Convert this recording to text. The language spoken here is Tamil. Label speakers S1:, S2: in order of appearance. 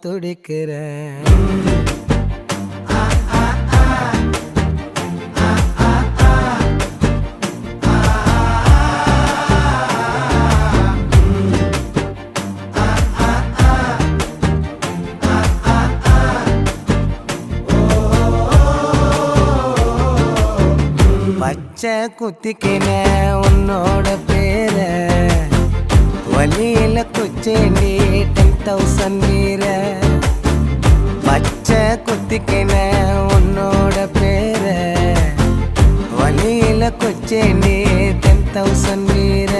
S1: துடிக்கிறேன். பச்சை குத்திக்கின உன்னோட பேர வலியில குச்சேண்டி 10,000 வீர. பச்சை குத்திக்கின உன்னோட பேர வலியில குச்சேண்டி 10,000 வீர.